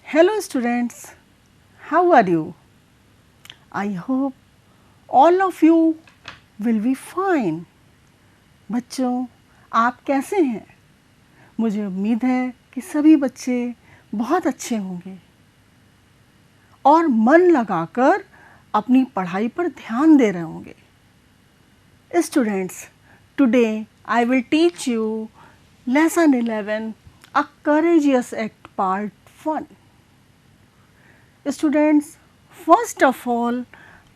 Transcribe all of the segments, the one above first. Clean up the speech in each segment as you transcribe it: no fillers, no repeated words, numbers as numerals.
Hello students, how are you? I hope all of you will be fine. बच्चों, आप कैसे हैं? मुझे उम्मीद है कि सभी बच्चे बहुत अच्छे होंगे और मन लगाकर अपनी पढ़ाई पर ध्यान दे रहे होंगे. Students, today I will teach you lesson 11, A Courageous Act part 1. Students, first of all,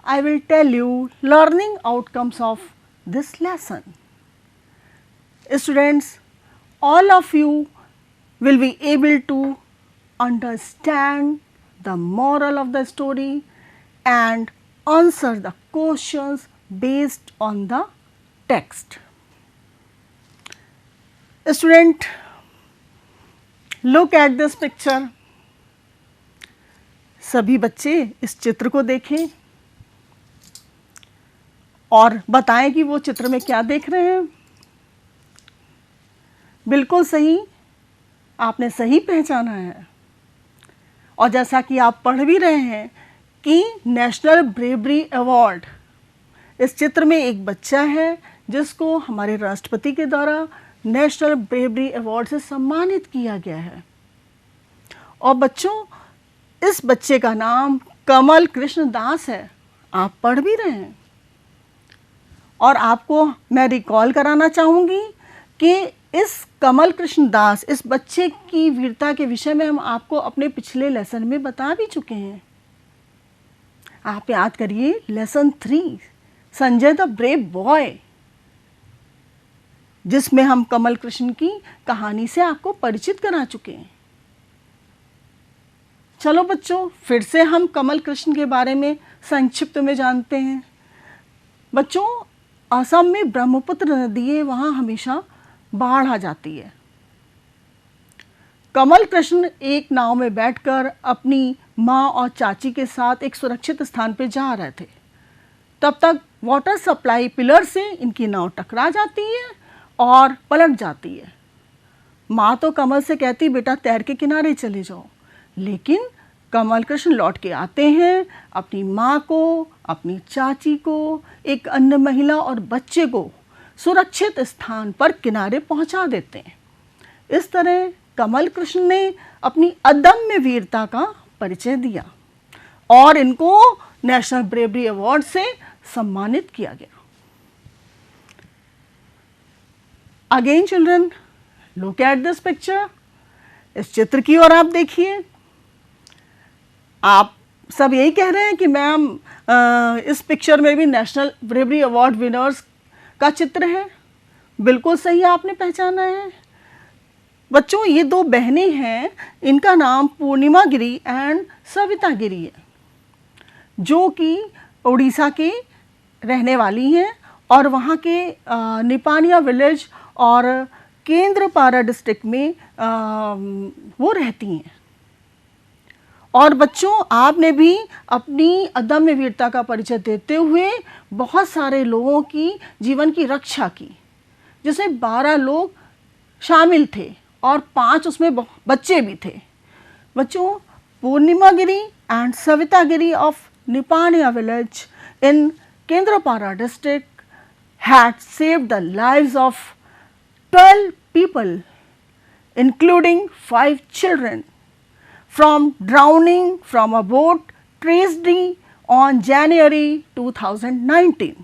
I will tell you learning outcomes of this lesson. Students, all of you will be able to understand the moral of the story and answer the questions based on the text. Student, look at this picture. सभी बच्चे इस चित्र को देखें और बताएं कि वो चित्र में क्या देख रहे हैं. बिल्कुल सही, आपने सही पहचाना है. और जैसा कि आप पढ़ भी रहे हैं कि नेशनल ब्रेवरी अवार्ड, इस चित्र में एक बच्चा है जिसको हमारे राष्ट्रपति के द्वारा नेशनल ब्रेवरी अवार्ड से सम्मानित किया गया है. और बच्चों, इस बच्चे का नाम कमल कृष्ण दास है. आप पढ़ भी रहे हैं और आपको मैं रिकॉल कराना चाहूँगी कि इस कमल कृष्ण दास, इस बच्चे की वीरता के विषय में हम आपको अपने पिछले लेसन में बता भी चुके हैं. आप याद करिए lesson 3, Sanjay the brave boy, जिसमें हम कमल कृष्ण की कहानी से आपको परिचित करा चुके हैं. चलो बच्चों, फिर से हम कमल कृष्ण के बारे में संक्षिप्त में जानते हैं. बच्चों, असम में ब्रह्मपुत्र नदी है, वहाँ हमेशा बाढ़ आ जाती है. कमल कृष्ण एक नाव में बैठकर अपनी माँ और चाची के साथ एक सुरक्षित स्थान पर जा रहे थे. तब तक वाटर सप्लाई पिलर से इनकी नाव टकरा जाती है और पलट जाती है. माँ तो कमल से कहती, बेटा तैर के किनारे चले जाओ. लेकिन कमल कृष्ण लौट के आते हैं, अपनी माँ को, अपनी चाची को, एक अन्य महिला और बच्चे को सुरक्षित स्थान पर किनारे पहुंचा देते हैं. इस तरह कमल कृष्ण ने अपनी अदम्य वीरता का परिचय दिया और इनको नेशनल ब्रेवरी अवार्ड से सम्मानित किया गया. Again children, look at this picture. इस चित्र की ओर आप देखिए. आप सब यही कह रहे हैं कि मैम इस पिक्चर में भी नेशनल ब्रेवरी अवार्ड विनर्स का चित्र है. बिल्कुल सही आपने पहचाना है. बच्चों, ये दो बहनें हैं, इनका नाम पूर्णिमा गिरी एंड सविता गिरी है, जो कि उड़ीसा के रहने वाली हैं और वहाँ के निपानिया विलेज और केंद्रपाड़ा डिस्ट्रिक्ट में वो रहती हैं. और बच्चों, आपने भी अपनी अदम्य वीरता का परिचय देते हुए बहुत सारे लोगों की जीवन की रक्षा की, जिसमें 12 लोग शामिल थे और 5 उसमें बच्चे भी थे. बच्चों, Purnima Giri and Savita Giri of Nipania village in Kendrapara district had saved the lives of 12 people, including 5 children, from drowning from a boat tragedy on January 2019.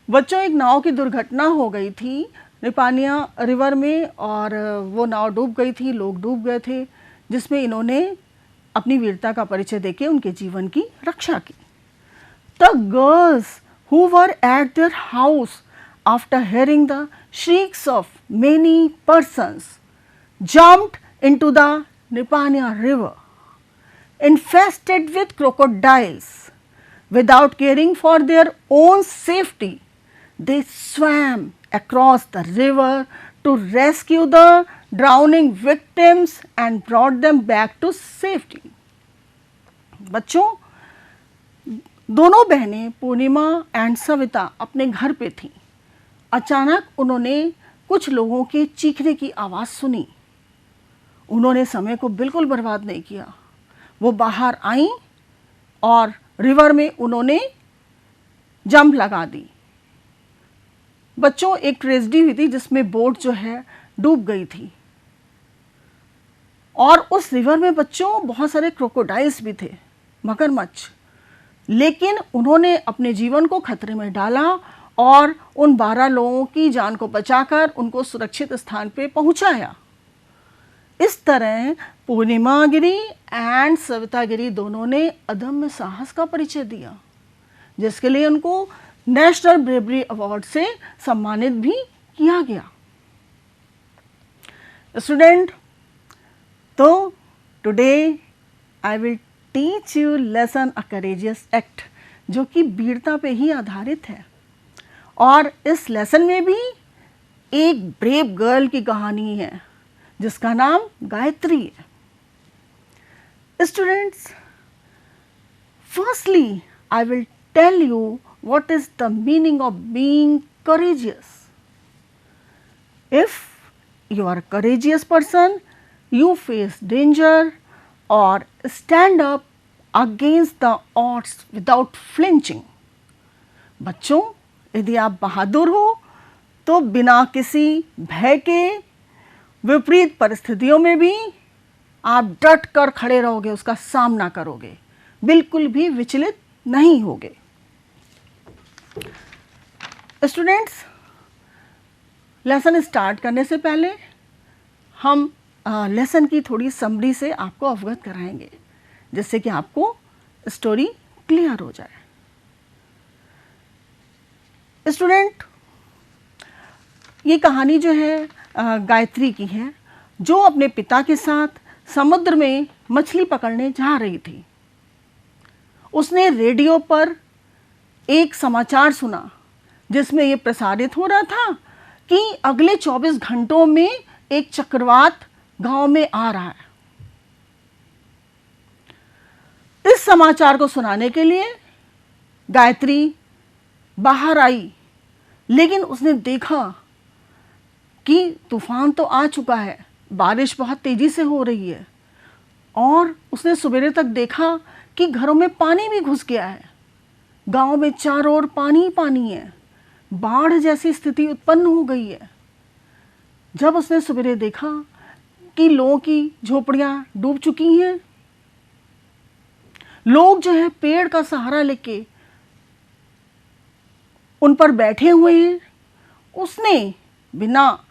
बच्चों, एक नाव की दुर्घटना हो गई थी निपानिया रिवर में और वो नाव डूब गई थी, लोग डूब गए थे, जिसमें इन्होंने अपनी वीरता का परिचय देके उनके जीवन की रक्षा की. The girls who were at their house after hearing the shrieks of many persons jumped into the Nipania river, infested with crocodiles. Without caring for their own safety, they swam across the river to rescue the drowning victims and brought them back to safety. बच्चों, दोनों बहनें पूर्णिमा and Savita अपने घर पे थीं. अचानक उन्होंने कुछ लोगों के चीखने की आवाज़ सुनी उन्होंने समय को बिल्कुल बर्बाद नहीं किया। वो बाहर आई और रिवर में उन्होंने जंप लगा दी। बच्चों, एक ट्रेजेडी हुई थी जिसमें बोट जो है डूब गई थी, और उस रिवर में बच्चों बहुत सारे क्रोकोडाइल्स भी थे, मगरमच्छ। लेकिन उन्होंने अपने जीवन को खतरे में डाला और उन 12 लोगों की जान को बचाकर उनको सुरक्षित स्थान पे पहुंचाया। इस तरह पूर्णिमा गिरी एंड सविता गिरी दोनों ने अदम्य साहस का परिचय दिया, जिसके लिए उनको नेशनल ब्रेवरी अवार्ड से सम्मानित भी किया गया। स्टूडेंट, तो today I will teach you lesson a courageous act, जो कि वीरता पे ही आधारित है। और इस लेसन में भी एक ब्रेव गर्ल की कहानी है जिसका नाम गायत्री है। Students, firstly I will tell you what is the meaning of being courageous. If you are a courageous person, you face danger or stand up against the odds without flinching. बच्चों, यदि आप बहादुर हो तो बिना किसी भय के विपरीत परिस्थितियों में भी आप डट कर खड़े रहोगे, उसका सामना करोगे, बिल्कुल भी विचलित नहीं होगे। स्टूडेंट्स, लेसन स्टार्ट करने से पहले हम लेसन की थोड़ी समरी से आपको अवगत कराएंगे, जिससे कि आपको स्टोरी क्लियर हो जाए। स्टूडेंट, ये कहानी जो है गायत्री की है, जो अपने पिता के साथ समुद्र में मछली पकड़ने जा रही थी। उसने रेडियो पर एक समाचार सुना जिसमें ये प्रसारित हो रहा था कि अगले 24 घंटों में एक चक्रवात गांव में आ रहा है। इस समाचार को सुनाने के लिए गायत्री बाहर आई, लेकिन उसने देखा कि तूफान तो आ चुका है, बारिश बहुत तेजी से हो रही है, और उसने सवेरे तक देखा कि घरों में पानी भी घुस गया है। गांव में चारों ओर पानी ही पानी है, बाढ़ जैसी स्थिति उत्पन्न हो गई है। जब उसने सवेरे देखा कि लोगों की झोपड़ियां डूब चुकी हैं, लोग जो है पेड़ का सहारा लेके उन पर बैठे हुए हैं, उसने बिना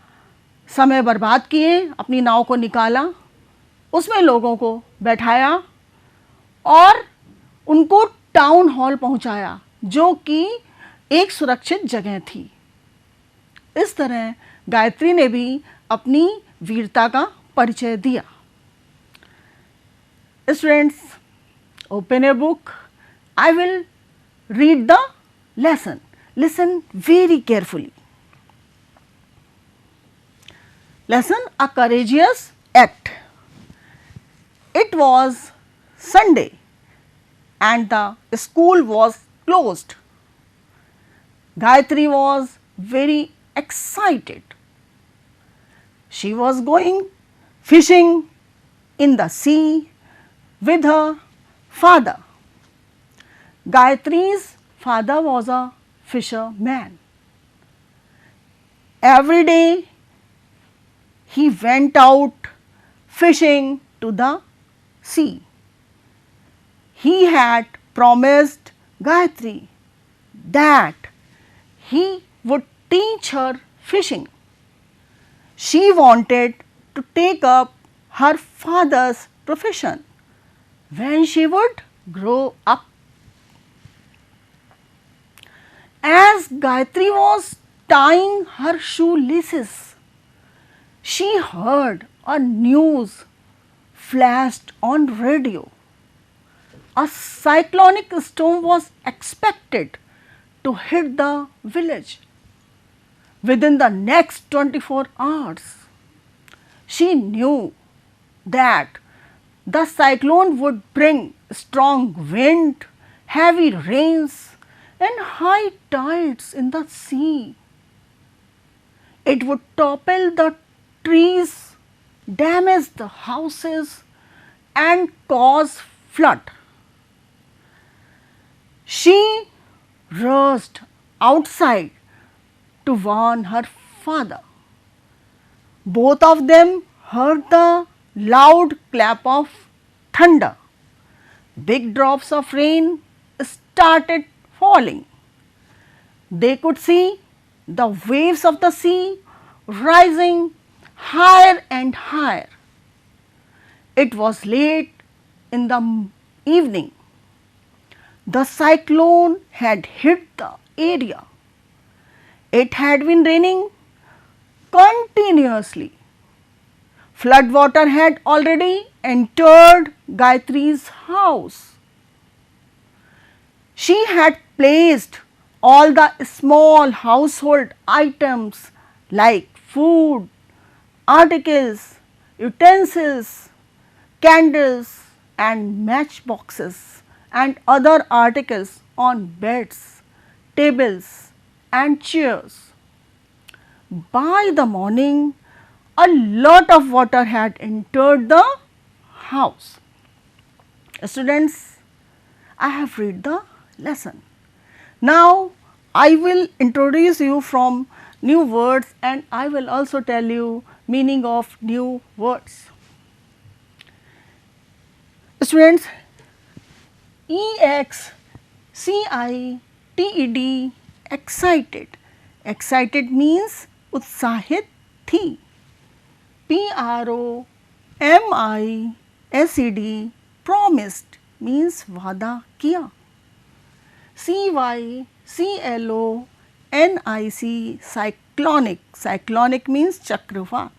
समय बर्बाद किए अपनी नाव को निकाला, उसमें लोगों को बैठाया और उनको टाउन हॉल पहुंचाया, जो कि एक सुरक्षित जगह थी। इस तरह गायत्री ने भी अपनी वीरता का परिचय दिया। Students, open your book, I will read the lesson, listen very carefully. Lesson, a courageous act. It was Sunday and the school was closed. Gayatri was very excited. She was going fishing in the sea with her father. Gayatri's father was a fisherman. Every day he went out fishing to the sea. He had promised Gayatri that he would teach her fishing. She wanted to take up her father's profession when she would grow up. As Gayatri was tying her shoelaces, she heard a news flashed on radio. A cyclonic storm was expected to hit the village within the next 24 hours. She knew that the cyclone would bring strong wind, heavy rains, and high tides in the sea. It would topple the trees, damage the houses and cause flood. She rushed outside to warn her father. Both of them heard the loud clap of thunder. Big drops of rain started falling. They could see the waves of the sea rising higher and higher. It was late in the evening. The cyclone had hit the area. It had been raining continuously. Flood water had already entered Gayatri's house. She had placed all the small household items like food, articles, utensils, candles and matchboxes and other articles on beds, tables and chairs. By the morning, a lot of water had entered the house. Students, I have read the lesson. Now, I will introduce you from new words and I will also tell you meaning of new words. Students, EXCITED, excited. Excited means उत्साहित थी. PROMISED, promised means वादा किया. CYCLONIC, cyclonic. Cyclonic means चक्रवात.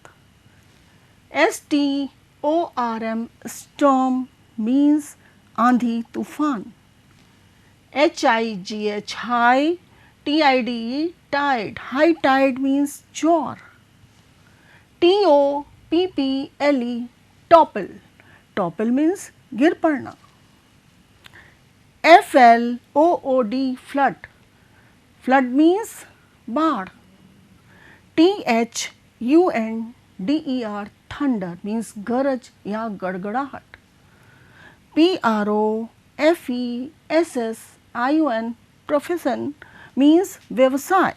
STORM, storm means आंधी तूफान. HIGH, high. TIDE, tide. High tide means जोर. TOPPLE, topple. Topple means गिर पड़ना. FLOOD, flood. Flood means बाढ़. THUNDER, thunder means गरज या गड़गड़ाहट. PROFESSION, profession means व्यवसाय.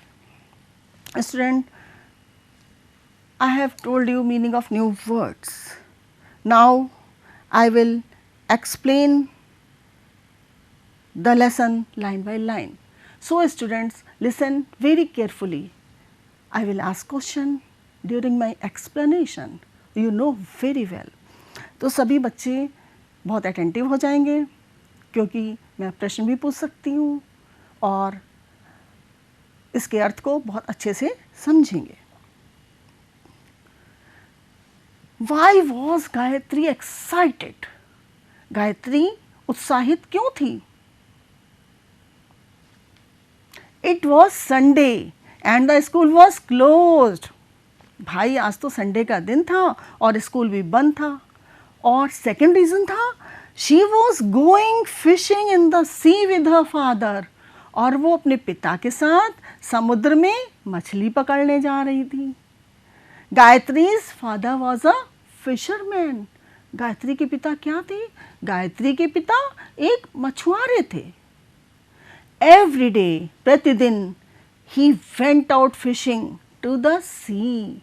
Student, I have told you meaning of new words. Now, I will explain the lesson line by line. So, students, listen very carefully. I will ask question during my explanation. You know very well. तो सभी बच्चे बहुत attentive हो जाएंगे क्योंकि मैं प्रश्न भी पूछ सकती हूँ और इसके अर्थ को बहुत अच्छे से समझेंगे. Why was Gayatri excited? Gayatri उत्साहित क्यों थी? It was Sunday and the school was closed. भाई आज तो संडे का दिन था और स्कूल भी बंद था. और सेकेंड रीज़न था she was going fishing in the sea with her father. और वो अपने पिता के साथ समुद्र में मछली पकड़ने जा रही थी. Gayatri's father was a fisherman. Gayatri के पिता क्या थे? गायत्री के पिता एक मछुआरे थे. Every day, प्रतिदिन, he went out fishing to the sea.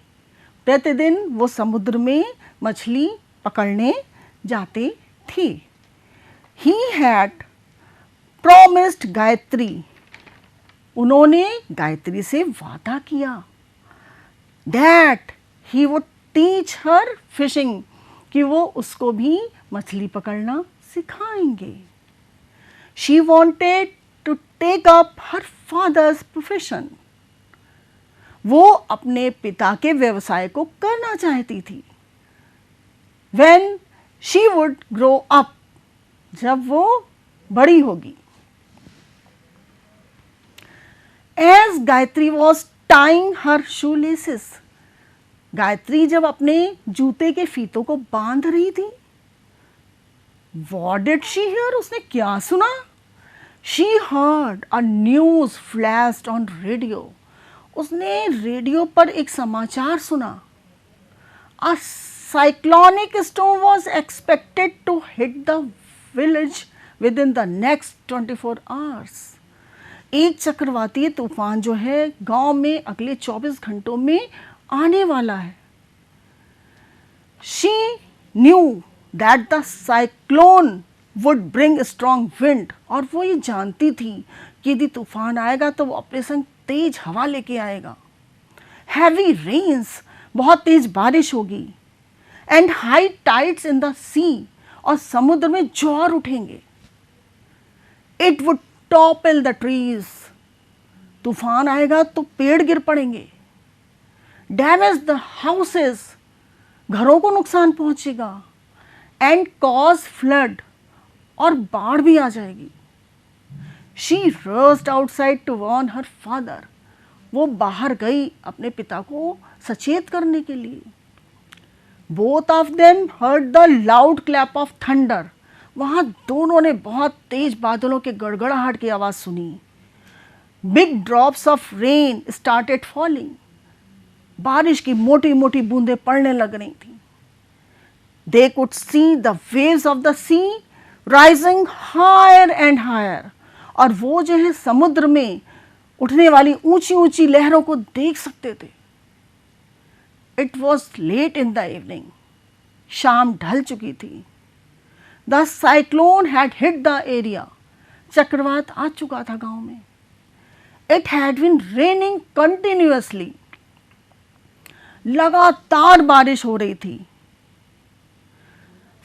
प्रतिदिन वो समुद्र में मछली पकड़ने जाते थे. He had promised Gayatri. उन्होंने गायत्री से वादा किया that he would teach her fishing, कि वो उसको भी मछली पकड़ना सिखाएंगे. She wanted to take up her father's profession. वो अपने पिता के व्यवसाय को करना चाहती थी. When she would grow up, जब वो बड़ी होगी. As Gayatri was tying her shoelaces, Gayatri जब अपने जूते के फीतों को बांध रही थी. What did she hear? उसने क्या सुना? She heard a news flashed on radio. उसने रेडियो पर एक समाचार सुना. A cyclonic storm was expected to hit the village within the next 24 hours. एक चक्रवातीय तूफान जो है गांव में अगले 24 घंटों में आने वाला है. She knew that the cyclone would bring strong wind. और वो ये जानती थी कि यदि तूफान आएगा तो वो अपने संग तेज हवा लेके आएगा. Heavy rains, बहुत तेज बारिश होगी. And high tides in the sea, और समुद्र में ज्वार उठेंगे. It would topple the trees, तूफान आएगा तो पेड़ गिर पड़ेंगे. डैमेज द हाउसेस, घरों को नुकसान पहुंचेगा. एंड कॉज फ्लड, और बाढ़ भी आ जाएगी. She rushed outside to warn her father, वो बाहर गई अपने पिता को सचेत करने के लिए. Both of them heard the loud clap of thunder, वहाँ दोनों ने बहुत तेज बादलों के गड़गड़ाहट की आवाज़ सुनी. Big drops of rain started falling, बारिश की मोटी मोटी बूंदें पड़ने लग रही थी. They could see the waves of the sea rising higher and higher, और वो जो है समुद्र में उठने वाली ऊंची ऊंची लहरों को देख सकते थे. It was late in the evening, शाम ढल चुकी थी. The cyclone had hit the area, चक्रवात आ चुका था गांव में. It had been raining continuously, लगातार बारिश हो रही थी.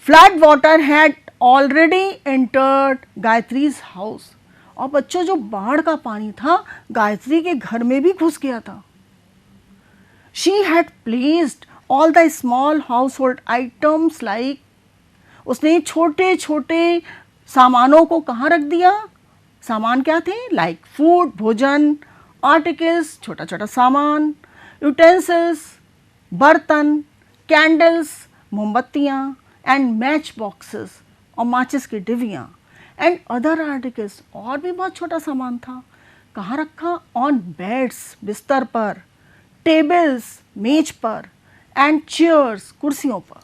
Flood water had already entered Gayatri's house, और बच्चों जो बाढ़ का पानी था गायत्री के घर में भी घुस गया था. She had placed all the small household items like, उसने छोटे छोटे सामानों को कहाँ रख दिया. सामान क्या थे? लाइक फूड, भोजन, आर्टिकल्स, छोटा छोटा सामान, यूटेंसिल्स, बर्तन, कैंडल्स, मोमबत्तियाँ, एंड मैच बॉक्सेस, और माचिस की डिबियाँ, एंड अदर आर्टिकल्स, और भी बहुत छोटा सामान था. कहाँ रखा? ऑन बेड्स, बिस्तर पर, टेबल्स, मेज पर, एंड चेयर्स, कुर्सियों पर.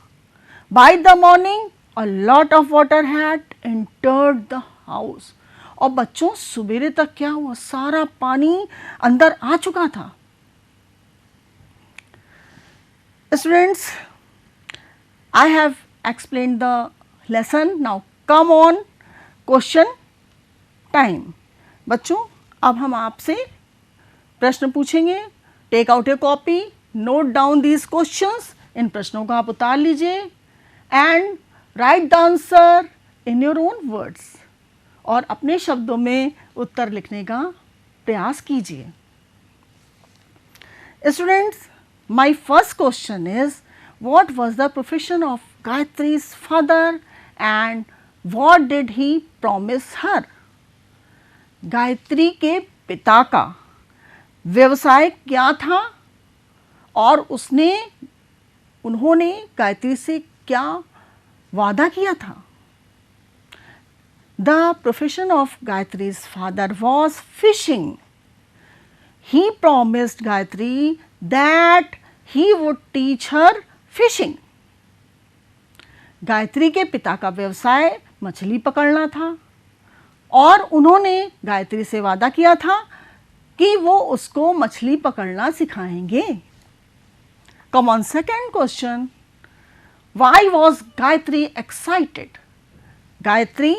By the morning a lot of water had entered the house, और बच्चों सुबेरे तक क्या हुआ, सारा पानी अंदर आ चुका था. Students, I have explained the lesson. Now come on question time. बच्चों अब हम आपसे प्रश्न पूछेंगे. Take out a copy, note down these questions, इन प्रश्नों को आप उतार लीजिए. And write the answer in your own words, और अपने शब्दों में उत्तर लिखने का प्रयास कीजिए. Students, my first question is, what was the profession of Gayatri's father and what did he promise हर. गायत्री के पिता का व्यवसाय क्या था, और उन्होंने गायत्री से क्या वादा किया था. The profession of Gayatri's father was fishing. He promised Gayatri that he would teach her fishing. Gayatri के पिता का व्यवसाय मछली पकड़ना था, और उन्होंने गायत्री से वादा किया था कि वो उसको मछली पकड़ना सिखाएंगे. Come on second question, why was Gayatri excited. Gayatri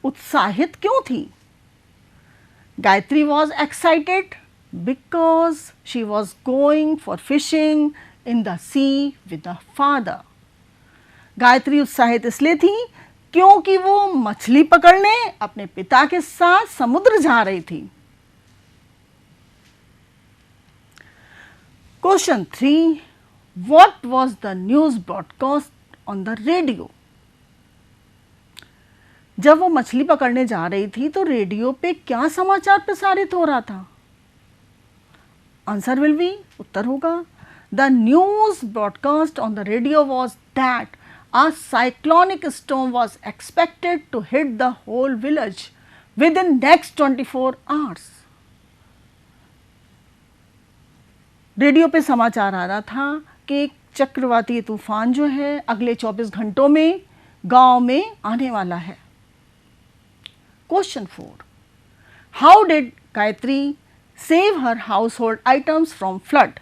उत्साहित क्यों थी. Gayatri was excited because she was going for fishing in the sea with the father. Gayatri उत्साहित इसलिए थी क्योंकि वो मछली पकड़ने अपने पिता के साथ समुद्र जा रही थी. Question 3. What was the news broadcast on the radio? जब वो मछली पकड़ने जा रही थी तो रेडियो पे क्या समाचार प्रसारित हो रहा था. आंसर विल बी, उत्तर होगा, the news broadcast on the radio was that a cyclonic storm was expected to hit the whole village within next 24 hours. Radio पे समाचार आ रहा था कि एक चक्रवाती तूफान जो है अगले 24 घंटों में गांव में आने वाला है। Question 4, how did Gayatri save her house hold items from flood?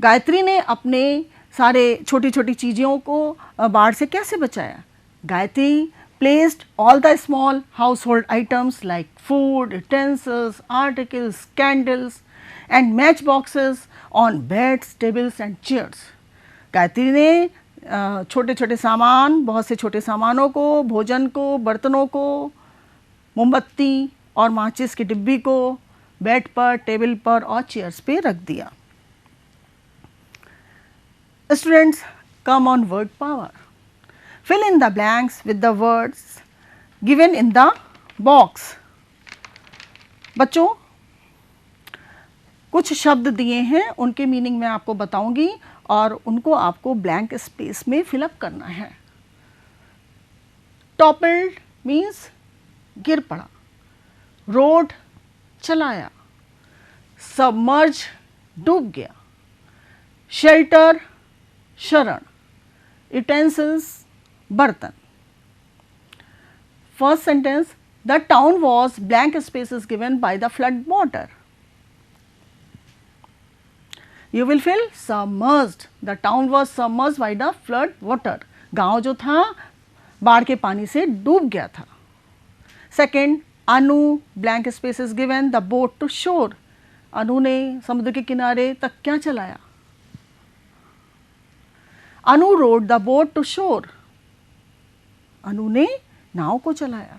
Gayatri ने अपने सारे छोटी छोटी चीज़ों को बाढ़ से कैसे बचाया? Gayatri placed all the small household items like food, utensils, articles, candles and matchboxes on beds, tables and chairs. Gayatri ने छोटे छोटे सामान, बहुत से छोटे सामानों को, भोजन को, बर्तनों को, मोमबत्ती और माचिस की डिब्बी को बेड पर, टेबल पर और चेयर्स पे रख दिया। Students, come on word power. Fill in the blanks with the words given in the box. बच्चों, कुछ शब्द दिए हैं, उनके मीनिंग मैं आपको बताऊंगी और उनको आपको ब्लैंक स्पेस में फिलअप करना है। टॉपल्ड मीन्स गिर पड़ा, रोड चलाया, सबमर्ज डूब गया, शेल्टर शरण, यूटेंसिल्स बर्तन। First sentence, the town was blank spaces given by the flood water. You will fill submerged, the town was submerged by the flood water. गांव जो था बाढ़ के पानी से डूब गया था। Second, Anu blank spaces given the boat to shore. Anu ने समुद्र के किनारे तक क्या चलाया? Anu rode the boat to shore. Anu ने नाव को चलाया।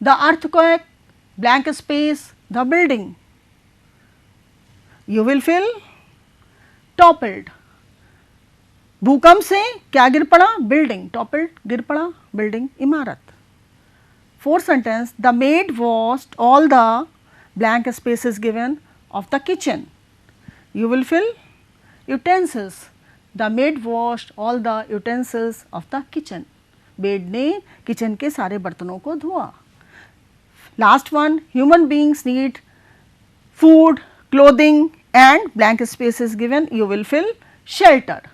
The earthquake blank space the building. You will fill toppled, भूकंप से क्या गिर पड़ा? बिल्डिंग। टॉपल्ड गिर पड़ा, बिल्डिंग इमारत। Fourth sentence, the maid washed all the blank spaces given of the kitchen. You will fill utensils, the maid washed all the utensils of the kitchen. Maid ने kitchen के सारे बर्तनों को धोआ। Last one, human beings need food, clothing and blank spaces given. You will fill shelter.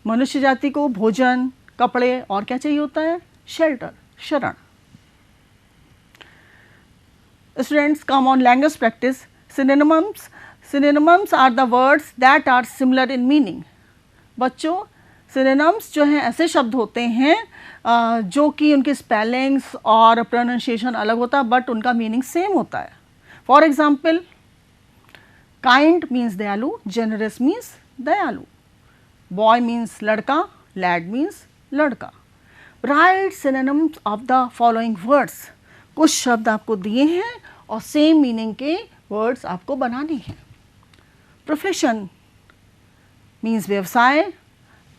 मनुष्य जाति को भोजन, कपड़े और क्या चाहिए होता है? शेल्टर, शरण। Students, come on language practice. Synonyms, synonyms are the words that are similar in meaning. बच्चों, सिनोनिम्स जो हैं ऐसे शब्द होते हैं जो कि उनके स्पेलिंग्स और प्रोनाउंसिएशन अलग होता है बट उनका मीनिंग सेम होता है। फॉर एग्जाम्पल, काइंड मीन्स दयालु, जेनरस मीन्स दयालु, बॉय मीन्स लड़का, लैड मीन्स लड़का। Right synonyms of the following words. कुछ शब्द आपको दिए हैं और सेम मीनिंग के वर्ड्स आपको बनाने हैं। प्रोफेशन मीन्स व्यवसाय,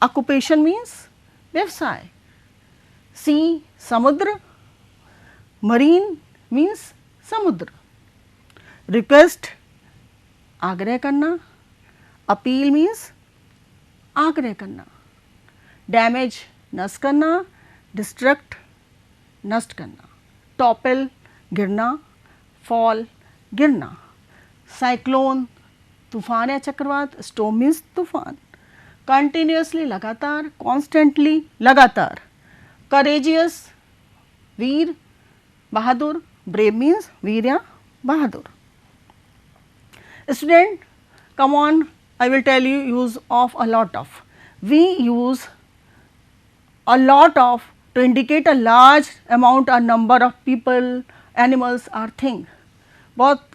ऑक्यूपेशन मीन्स व्यवसाय। सी समुद्र, मरीन मीन्स समुद्र। रिक्वेस्ट आग्रह करना, अपील मीन्स आग्रह करना। डैमेज नष्ट करना, डिस्ट्रक्ट नष्ट करना। टॉपल गिरना, फॉल गिरना। साइक्लोन तूफान या चक्रवात, स्टॉर्म मीन्स तूफान। कंटिन्यूसली लगातार, कॉन्स्टेंटली लगातार। करेजियस वीर, बहादुर। ब्रेव मीन्स वीर या बहादुर। Student, come on, I will tell you use of a lot of. We use a lot of to indicate a large amount or number of people, animals or thing. बहुत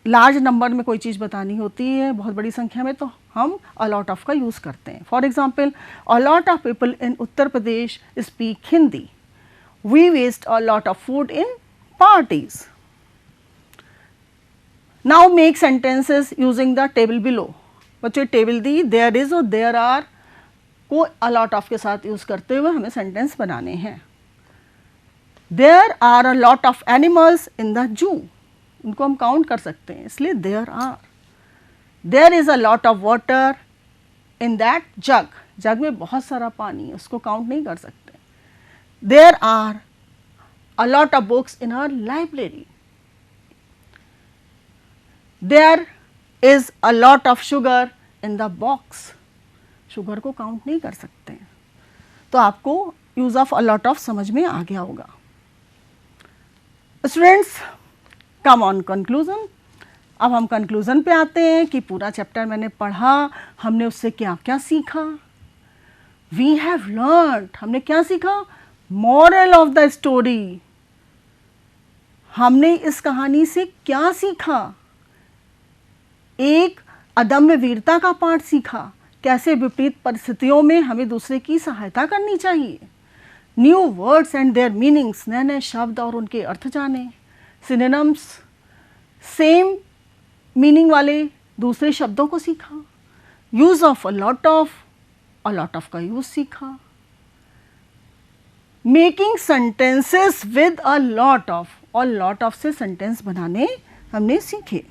large number में कोई चीज़ बतानी होती है, बहुत बड़ी संख्या में, तो हम a lot of का यूज़ करते हैं। For example, a lot of people in Uttar Pradesh speak Hindi. We waste a lot of food in parties. Now make sentences using the table below. बच्चों टेबल दी, there is और there are को a lot of के साथ use करते हुए हमें sentence बनाने हैं। There are a lot of animals in the zoo. उनको हम काउंट कर सकते हैं, इसलिए there are. There is a lot of water in that jug. जग में बहुत सारा पानी है, उसको काउंट नहीं कर सकते। There are a lot of books in our library. There is a lot of sugar in the box. Sugar को काउंट नहीं कर सकते हैं। तो आपको use of a lot of समझ में आ गया होगा। Students, come on conclusion. अब हम कंक्लूजन पे आते हैं कि पूरा चैप्टर मैंने पढ़ा, हमने उससे क्या क्या सीखा। वी हैव लर्न, हमने क्या सीखा? मॉरल ऑफ द स्टोरी, हमने इस कहानी से क्या सीखा? एक अदम्य वीरता का पाठ सीखा, कैसे विपरीत परिस्थितियों में हमें दूसरे की सहायता करनी चाहिए। New words and there meanings, नए नए शब्द और उनके अर्थ जाने। सिनोनिम्स, सेम मीनिंग वाले दूसरे शब्दों को सीखा। Use of a lot of का यूज़ सीखा। Making sentences with a lot of, और लॉट ऑफ से सेंटेंस बनाने हमने सीखे।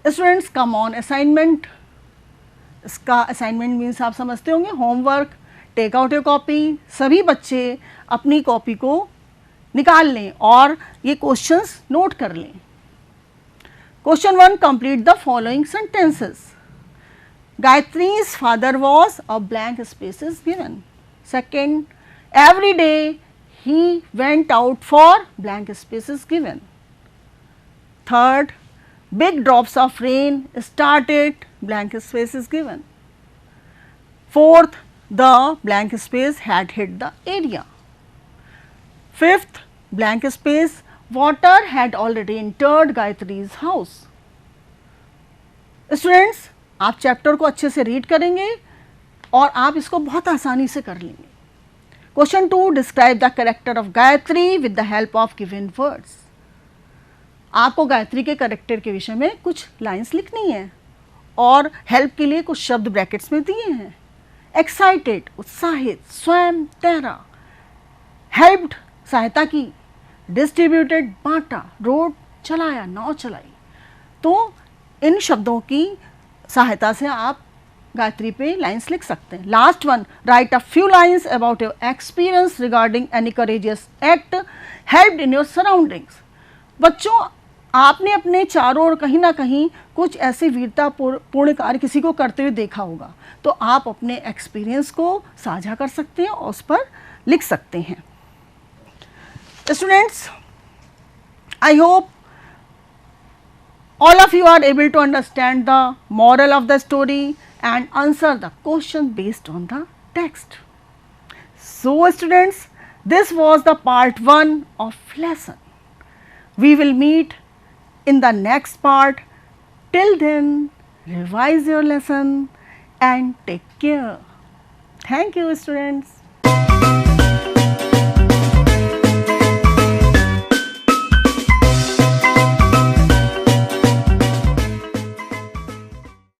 Students, come on assignment. इसका असाइनमेंट मीन्स आप समझते होंगे homework. Take out your copy, सभी बच्चे अपनी कॉपी को निकाल लें और ये क्वेश्चंस नोट कर लें। Question 1, complete the following sentences. Gayatri's father was a blank space is given. Second, every day he went out for blank space is given. Third, big drops of rain started blank space is given. Fourth, the blank space had hit the area. Fifth, blank space, water had already entered Gayatri's house. Students, आप chapter को अच्छे से read करेंगे और आप इसको बहुत आसानी से कर लेंगे। Question 2, describe the character of Gayatri with the help of given words. आपको गायत्री के कैरेक्टर के विषय में कुछ लाइंस लिखनी है और हेल्प के लिए कुछ शब्द ब्रैकेट्स में दिए हैं। एक्साइटेड, उत्साहित, स्वयं, तैरा। हेल्प्ड, सहायता की। डिस्ट्रीब्यूटेड, बांटा। रोड, चलाया, नाव चलाई। तो इन शब्दों की सहायता से आप गायत्री पे लाइंस लिख सकते हैं। Last one, right a few lines about your experience regarding any courageous act helped in your surroundings. बच्चों, आपने अपने चारों ओर कहीं ना कहीं कुछ ऐसे वीरता पूर्ण कार्य किसी को करते हुए देखा होगा, तो आप अपने एक्सपीरियंस को साझा कर सकते हैं और उस पर लिख सकते हैं। Students, I hope all of you are able to understand the moral of the story and answer the question based on the text. So students, this was the part 1 of lesson. We will meet in the next part. Till then, revise your lesson and take care. Thank you, students.